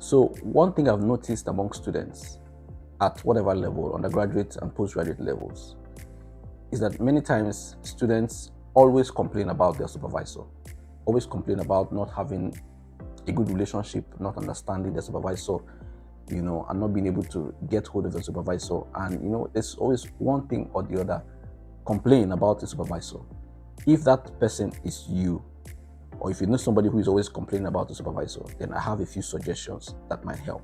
So one thing I've noticed among students at whatever level, undergraduate and postgraduate levels, is that many times students always complain about their supervisor, always complain about not having a good relationship, not understanding their supervisor, and not being able to get hold of the supervisor. And there's always one thing or the other complain about the supervisor. If that person is you, or if you know somebody who is always complaining about the supervisor, then I have a few suggestions that might help.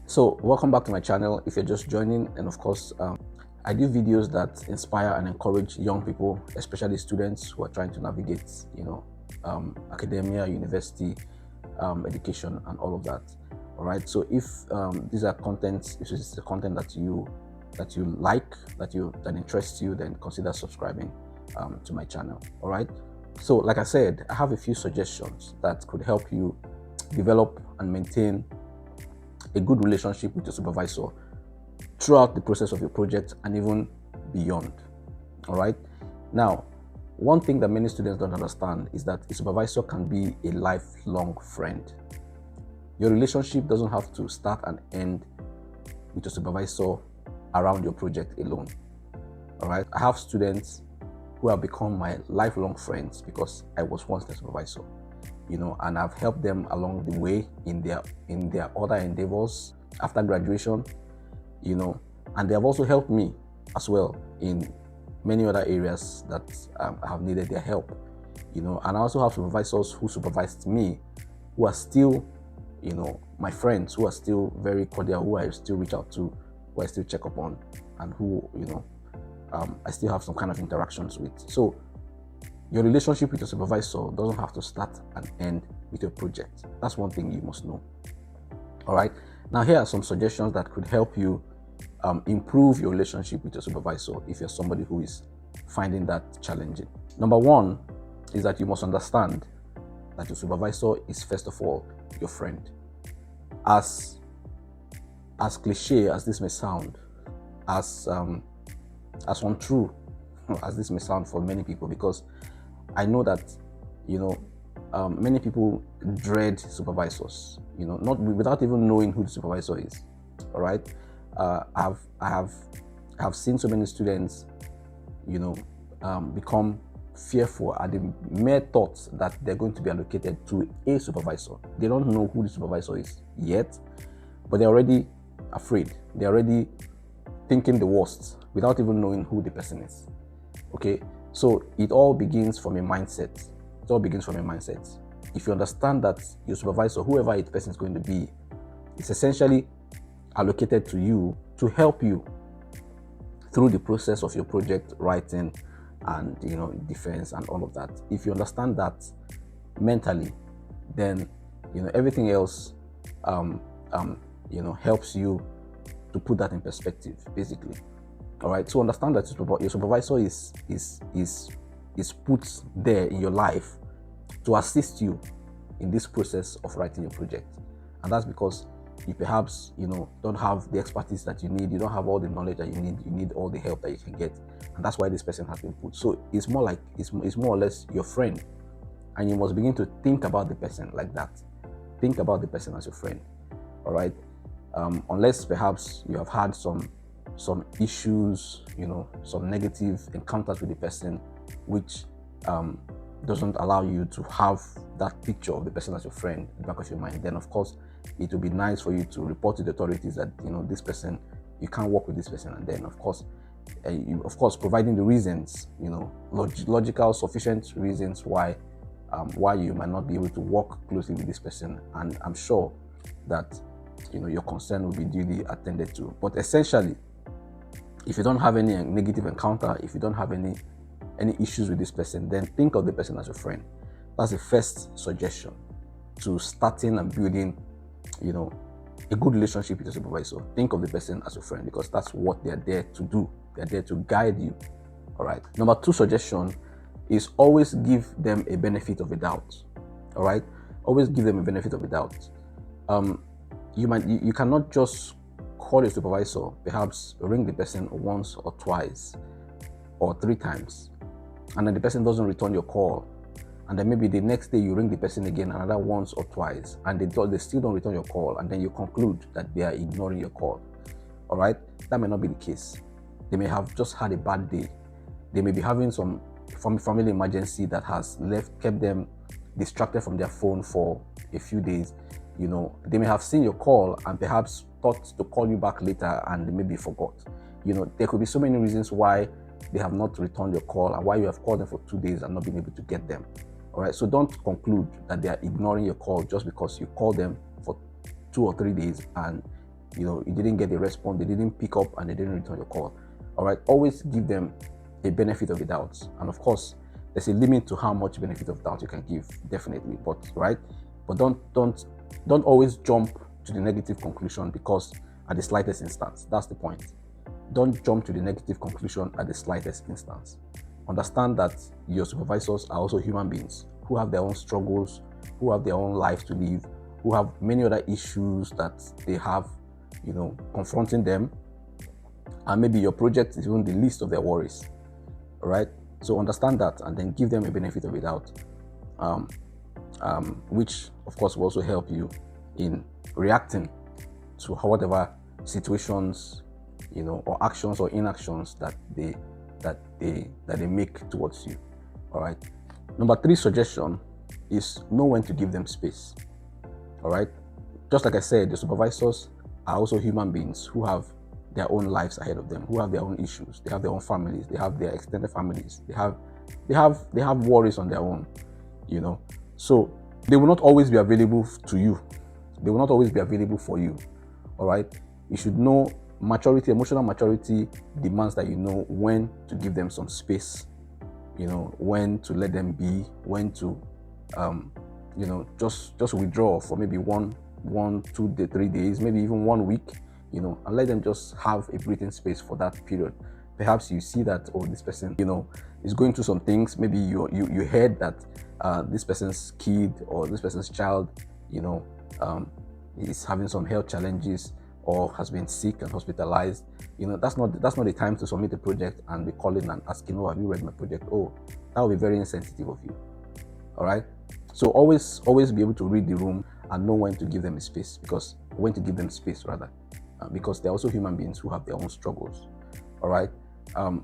So welcome back to my channel. If you're just joining, and of course, I do videos that inspire and encourage young people, especially students who are trying to navigate, academia, university, education, and all of that. All right. So if these are contents, if this is the content that you like, that interests you, then consider subscribing to my channel. All right. So like I said, I have a few suggestions that could help you develop and maintain a good relationship with your supervisor throughout the process of your project and even beyond. All right. Now, one thing that many students don't understand is that a supervisor can be a lifelong friend. Your relationship doesn't have to start and end with your supervisor around your project alone. All right. I have students who have become my lifelong friends because I was once their supervisor, and I've helped them along the way in their other endeavors after graduation, and they have also helped me as well in many other areas that I have needed their help, and I also have supervisors who supervised me who are still, my friends, who are still very cordial, who I still reach out to, who I still check up on, and who, I still have some kind of interactions with. So your relationship with your supervisor doesn't have to start and end with your project. That's one thing you must know. All right. Now, here are some suggestions that could help you improve your relationship with your supervisor if you're somebody who is finding that challenging. Number one is that you must understand that your supervisor is, first of all, your friend. As cliche as this may sound, as untrue as this may sound for many people, because I know that many people dread supervisors, not without even knowing who the supervisor is. All right. I have seen so many students become fearful at the mere thought that they're going to be allocated to a supervisor. They don't know who the supervisor is yet, but they're already afraid. They're already thinking the worst without even knowing who the person is. Okay. So it all begins from a mindset. It all begins from a mindset. If you understand that your supervisor, whoever the person is going to be, is essentially allocated to you to help you through the process of your project writing and defense and all of that. If you understand that mentally, then everything else helps you to put that in perspective, basically. All right. So understand that your supervisor is put there in your life to assist you in this process of writing your project, and that's because you perhaps don't have the expertise that you need. You don't have all the knowledge that you need. You need all the help that you can get, and that's why this person has been put. So it's more like it's more or less your friend, and you must begin to think about the person like that. Think about the person as your friend. All right. Unless perhaps you have had some issues, some negative encounters with the person, which doesn't allow you to have that picture of the person as your friend in the back of your mind, then of course it would be nice for you to report to the authorities that this person, you can't work with this person, and then of course providing the reasons, logical, sufficient reasons why you might not be able to work closely with this person, and I'm sure that your concern will be duly attended to. But essentially, if you don't have any negative encounter, if you don't have any issues with this person, then think of the person as your friend. That's the first suggestion to starting and building, a good relationship with your supervisor. Think of the person as your friend, because that's what they're there to do. They're there to guide you. All right. Number two suggestion is always give them a benefit of a doubt. All right. Always give them a benefit of a doubt. You cannot just call your supervisor, perhaps ring the person once or twice or 3 times, and then the person doesn't return your call, and then maybe the next day you ring the person again another once or twice, and they still don't return your call, and then you conclude that they are ignoring your call. All right, that may not be the case. They may have just had a bad day. They may be having some family emergency that has kept them distracted from their phone for a few days. They may have seen your call and perhaps thought to call you back later, and they maybe forgot. There could be so many reasons why they have not returned your call and why you have called them for 2 days and not been able to get them. All right, so don't conclude that they are ignoring your call just because you called them for 2 or 3 days and you didn't get a response, they didn't pick up, and they didn't return your call. All right, always give them a benefit of the doubt, and of course there's a limit to how much benefit of doubt you can give, definitely, but don't always jump to the negative conclusion because at the slightest instance. That's the point. Don't jump to the negative conclusion at the slightest instance. Understand that your supervisors are also human beings who have their own struggles, who have their own lives to live, who have many other issues that they have confronting them, and maybe your project is even the least of their worries. All right, so understand that and then give them a benefit of the doubt, which of course will also help you in reacting to whatever situations or actions or inactions that they make towards you. All right, number 3 suggestion is know when to give them space. All right, just like I said, the supervisors are also human beings who have their own lives ahead of them, who have their own issues, they have their own families, they have their extended families, they have worries on their own, so they will not always be available to you. They will not always be available for you. All right, you should know maturity. Emotional maturity demands that you know when to give them some space, when to let them be, when to just withdraw for maybe 1, 2, 3 days, maybe even 1 week, and let them just have a breathing space for that period. Perhaps you see that, this person, is going through some things. Maybe you heard that this person's kid or this person's child, is having some health challenges or has been sick and hospitalized. That's not the time to submit a project and be calling and asking, have you read my project? That would be very insensitive of you. All right, so always be able to read the room and know when to give them space, because they're also human beings who have their own struggles. All right,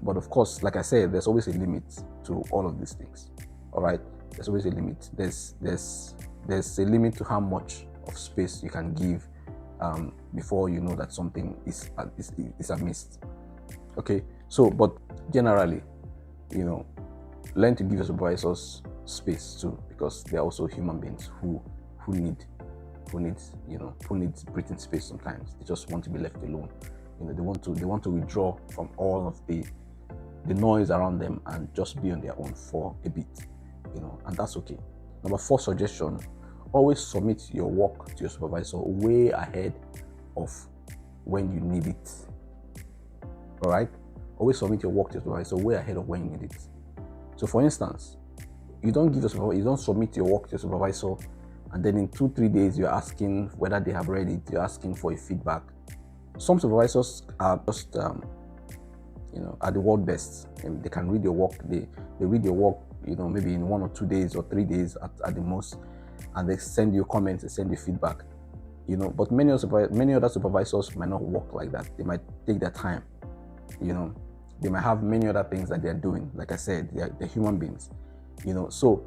but of course, like I said, there's always a limit to all of these things. All right, there's always a limit. There's a limit to how much of space you can give before you know that something is amiss. Okay, so but generally, learn to give your supervisors space too, because they're also human beings who need breathing space sometimes. They just want to be left alone. They want to withdraw from all of the noise around them and just be on their own for a bit, and that's okay. Number 4 suggestion: always submit your work to your supervisor way ahead of when you need it. All right, always submit your work to your supervisor way ahead of when you need it. So, for instance, you don't submit your work to your supervisor, and then in 2-3 days you're asking whether they have read it. You're asking for a feedback. Some supervisors are just at the world best, and they can read your work. They read your work, maybe in 1 or 2 days or 3 days at the most, and they send you comments, they send you feedback. But many other supervisors might not work like that. They might take their time. They might have many other things that they're doing. Like I said, they're human beings. So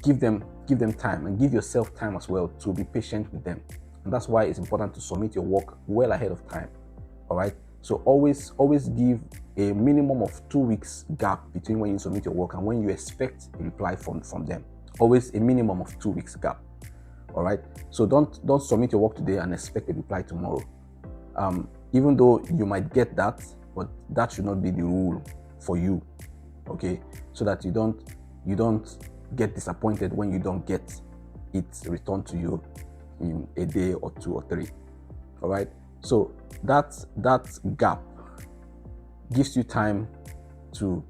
give them time, and give yourself time as well to be patient with them. And that's why it's important to submit your work well ahead of time. All right, so always give a minimum of 2 weeks gap between when you submit your work and when you expect a reply from them. Always a minimum of 2 weeks gap. All right, so don't submit your work today and expect a reply tomorrow. Even though you might get that, but that should not be the rule for you. Okay, so that you don't get disappointed when you don't get it returned to you in a day or 2 or 3. All right, so that gap gives you time to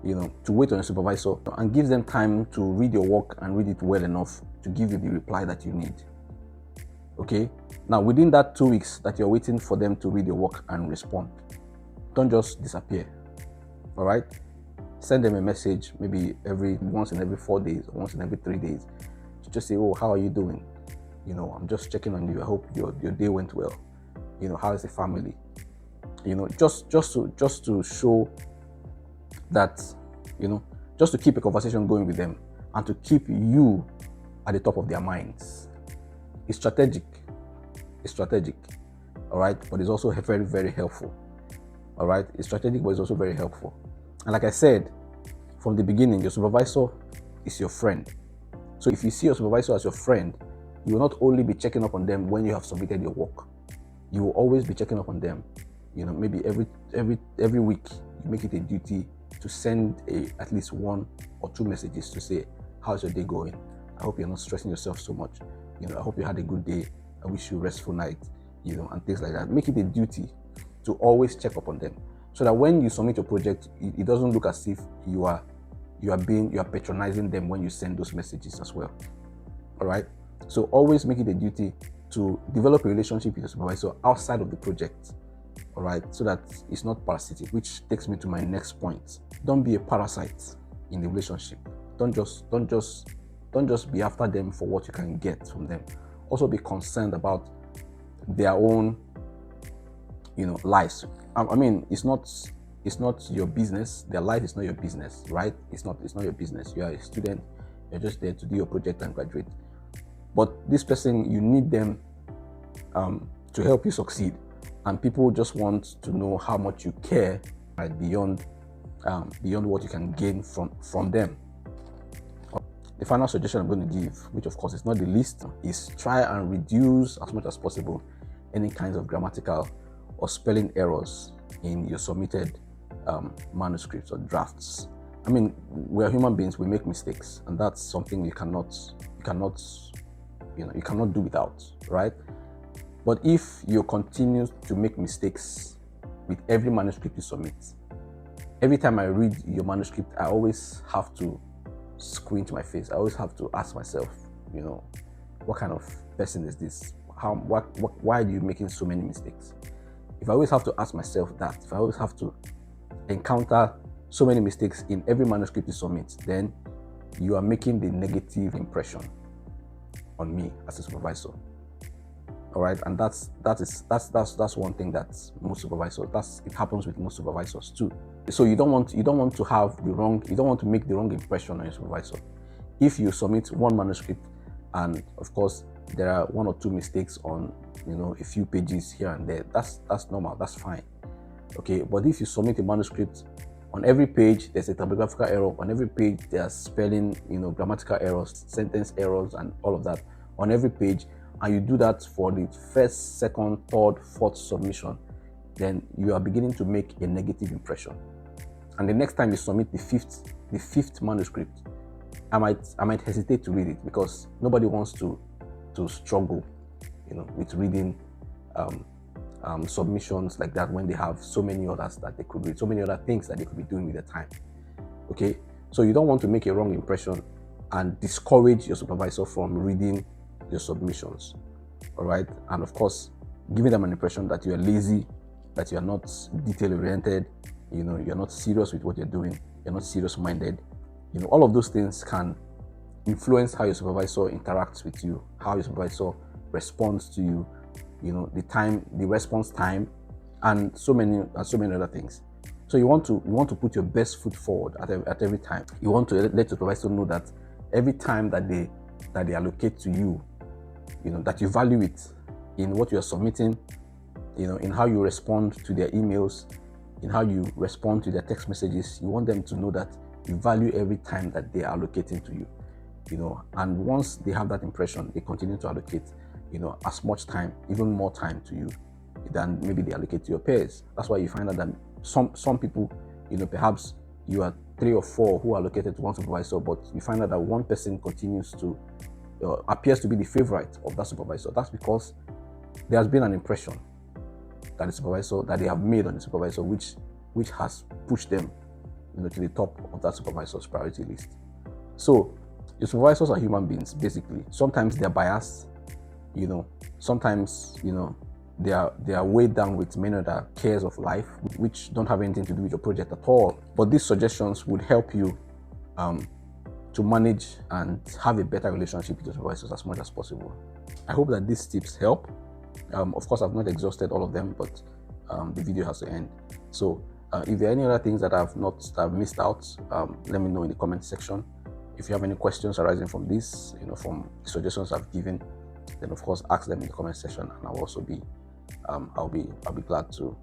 wait on your supervisor, and gives them time to read your work and read it well enough to give you the reply that you need. Okay, Now, within that 2 weeks that you're waiting for them to read your work and respond, don't just disappear. All right? Send them a message maybe once in every 4 days or once in every 3 days. Just say, oh, how are you doing? I'm just checking on you. I hope your day went well. How is the family? Just to show that, just to keep a conversation going with them and to keep you at the top of their minds. It's strategic. All right? But it's also very, very helpful. All right? It's strategic, but it's also very helpful. And like I said, from the beginning, your supervisor is your friend. So if you see your supervisor as your friend, you will not only be checking up on them when you have submitted your work. You will always be checking up on them. Maybe every week, you make it a duty to send at least 1 or 2 messages to say, how's your day going? I hope you're not stressing yourself so much. I hope you had a good day. I wish you a restful night, and things like that. Make it a duty to always check up on them, so that when you submit your project, it doesn't look as if you are patronizing them when you send those messages as well. All right. So always make it a duty to develop a relationship with your supervisor outside of the project. All right. So that it's not parasitic, which takes me to my next point. Don't be a parasite in the relationship. Don't just be after them for what you can get from them. Also be concerned about their own, lives. I mean, it's not your business. Their life is not your business, right? It's not your business. You are a student. You're just there to do your project and graduate. But this person, you need them to help you succeed. And people just want to know how much you care, right, beyond what you can gain from them. The final suggestion I'm going to give, which of course is not the least, is try and reduce as much as possible any kinds of grammatical or spelling errors in your submitted manuscripts or drafts. I mean, we are human beings, we make mistakes, and that's something you cannot do without, right? But if you continue to make mistakes with every manuscript you submit, every time I read your manuscript, I always have to squint my face. I always have to ask myself, what kind of person is this? Why are you making so many mistakes? If I always have to ask myself that, if I always have to encounter so many mistakes in every manuscript you submit, then you are making the negative impression on me as a supervisor. All right, and that's one thing that most supervisors, it happens with most supervisors too. So you don't want to make the wrong impression on your supervisor. If you submit one manuscript and of course there are 1 or 2 mistakes on a few pages here and there, that's normal, that's fine. Okay, but if you submit a manuscript, on every page there's a typographical error, on every page there's spelling, grammatical errors, sentence errors, and all of that on every page, and you do that for the first, second, third, fourth submission, then you are beginning to make a negative impression. And the next time you submit the fifth manuscript, I might hesitate to read it, because nobody wants to struggle, with reading submissions like that when they have so many others that they could read, so many other things that they could be doing with their time. Okay, so you don't want to make a wrong impression and discourage your supervisor from reading your submissions. All right, and of course, giving them an impression that you are lazy, that you are not detail-oriented, you're not serious with what you're doing, you're not serious-minded. All of those things can influence how your supervisor interacts with you, how your supervisor responds to you, the response time, and so many other things. So you want to put your best foot forward at every time. You want to let your supervisor know that every time that they allocate to you, that you value it in what you are submitting, in how you respond to their emails, in how you respond to their text messages. You want them to know that you value every time that they are allocating to you, and once they have that impression, they continue to allocate, as much time, even more time to you than maybe they allocate to your peers. That's why you find out that some people, perhaps you are 3 or 4 who are allocated to one supervisor, but you find out that one person continues to appears to be the favorite of that supervisor. That's because there has been an impression that they have made on the supervisor, which has pushed them, to the top of that supervisor's priority list. So your supervisors are human beings, basically. Sometimes they're biased, you know, sometimes, you know, they are weighed down with many other cares of life, which don't have anything to do with your project at all. But these suggestions would help you to manage and have a better relationship with your supervisors as much as possible. I hope that these tips help. Of course, I've not exhausted all of them, but the video has to end. So if there are any other things that I've missed out, let me know in the comment section. If you have any questions arising from this, you know, from the suggestions I've given, then of course ask them in the comment section, and I'll also be I'll be glad to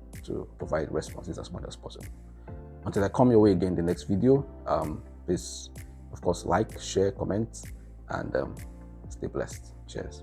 provide responses as much as possible. Until I come your way again in the next video, please of course like, share, comment, and stay blessed. Cheers.